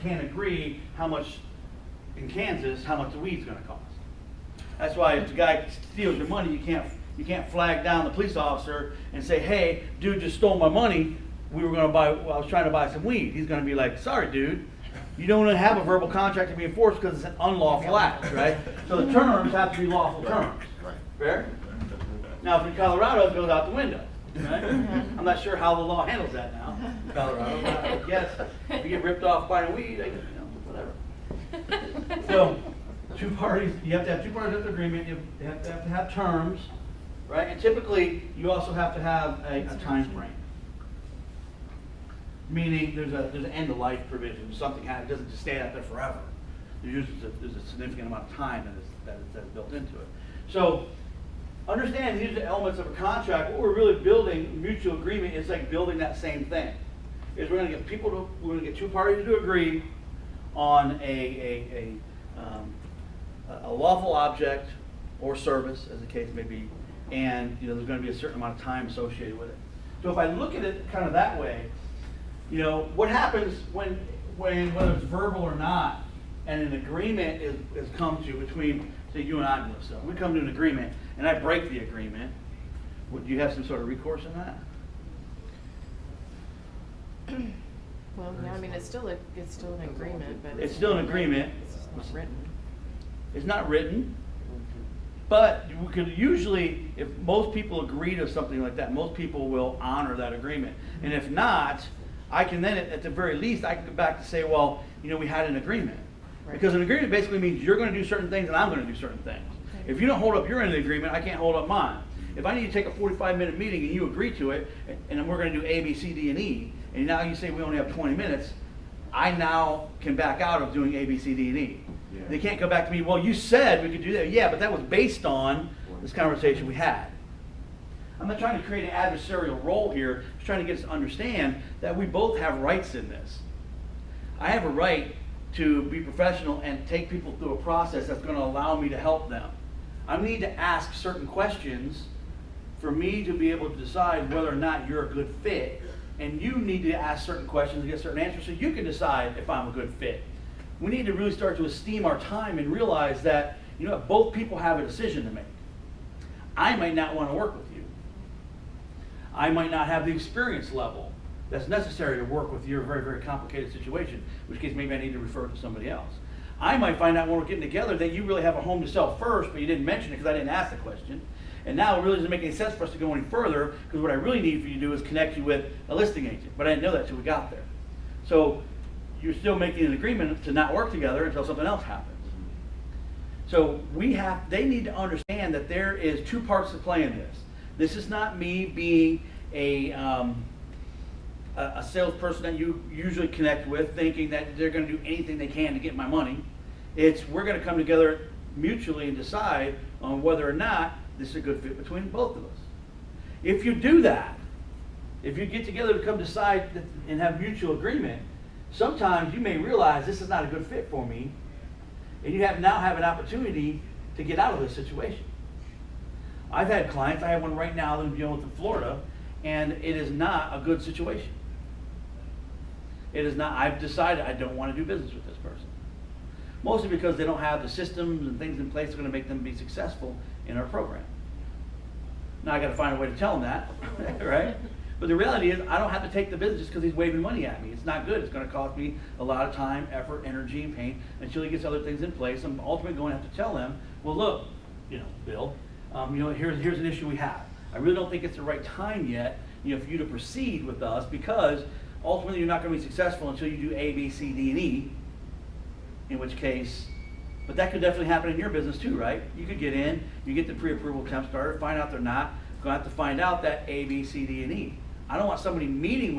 can't agree how much, in Kansas, how much the weed's gonna cost. That's why if the guy steals your money, you can't flag down the police officer and say, hey, dude just stole my money, I was trying to buy some weed. He's gonna be like, sorry dude, you don't have a verbal contract to be enforced because it's an unlawful act, right? So the terms have to be lawful terms. Fair? Now if in Colorado, it goes out the window, right? I'm not sure how the law handles that now, Colorado, but I guess if you get ripped off buying weed, whatever. So, two parties, you have to have two parties of the agreement, you have to have terms, right? And typically, you also have to have a time frame. Meaning, there's an end of life provision. Something happens, it doesn't just stay out there forever. There's a significant amount of time that is built into it. So, understand these are the elements of a contract. What we're really building, mutual agreement, is like building that same thing. Is we're going to get two parties to agree on a lawful object or service, as the case may be, and there's going to be a certain amount of time associated with it. So if I look at it kind of that way, what happens when whether it's verbal or not, and an agreement is come to between, say, you and I, Melissa. We come to an agreement, and I break the agreement. Would you have some sort of recourse in that? Well, yeah, I mean, it's still an agreement, but it's still an agreement. It's just not written. It's not written, but we could usually, if most people agree to something like that, most people will honor that agreement. And if not, I can then, at the very least, I can go back to say, well, we had an agreement. Right. Because an agreement basically means you're going to do certain things and I'm going to do certain things. Okay. If you don't hold up your end of the agreement, I can't hold up mine. If I need to take a 45-minute meeting and you agree to it, and we're going to do A, B, C, D, and E, and now you say we only have 20 minutes, I now can back out of doing A, B, C, D, and E. Yeah. They can't come back to me, well, you said we could do that. Yeah, but that was based on this conversation we had. I'm not trying to create an adversarial role here. I'm just trying to get us to understand that we both have rights in this. I have a right to be professional and take people through a process that's going to allow me to help them. I need to ask certain questions for me to be able to decide whether or not you're a good fit. And you need to ask certain questions and get certain answers so you can decide if I'm a good fit. We need to really start to esteem our time and realize that both people have a decision to make. I might not want to work with you. I might not have the experience level that's necessary to work with your very, very complicated situation, in which case maybe I need to refer to somebody else. I might find out when we're getting together that you really have a home to sell first, but you didn't mention it because I didn't ask the question. And now it really doesn't make any sense for us to go any further because what I really need for you to do is connect you with a listing agent. But I didn't know that until we got there. So you're still making an agreement to not work together until something else happens. So they need to understand that there is two parts to play in this. This is not me being a salesperson that you usually connect with thinking that they're going to do anything they can to get my money. It's we're going to come together mutually and decide on whether or not this is a good fit between both of us. If you do that, if you get together to come decide and have mutual agreement, sometimes you may realize this is not a good fit for me, and you now have an opportunity to get out of this situation. I've had clients, I have one right now that I'm dealing with in Florida, and it is not a good situation. It is not. I've decided I don't want to do business with this person. Mostly because they don't have the systems and things in place that are going to make them be successful in our program. Now I got to find a way to tell them that, right? But the reality is I don't have to take the business just because he's waving money at me. It's not good. It's going to cost me a lot of time, effort, energy, and pain until he gets other things in place. I'm ultimately going to have to tell them, well, look, Bill, here's an issue we have. I really don't think it's the right time yet, for you to proceed with us because ultimately you're not going to be successful until you do A, B, C, D, and E. In which case, but that could definitely happen in your business too, right? You could get in, you get the pre-approval temp starter, find out they're not, going to have to find out that A, B, C, D, and E. I don't want somebody meeting with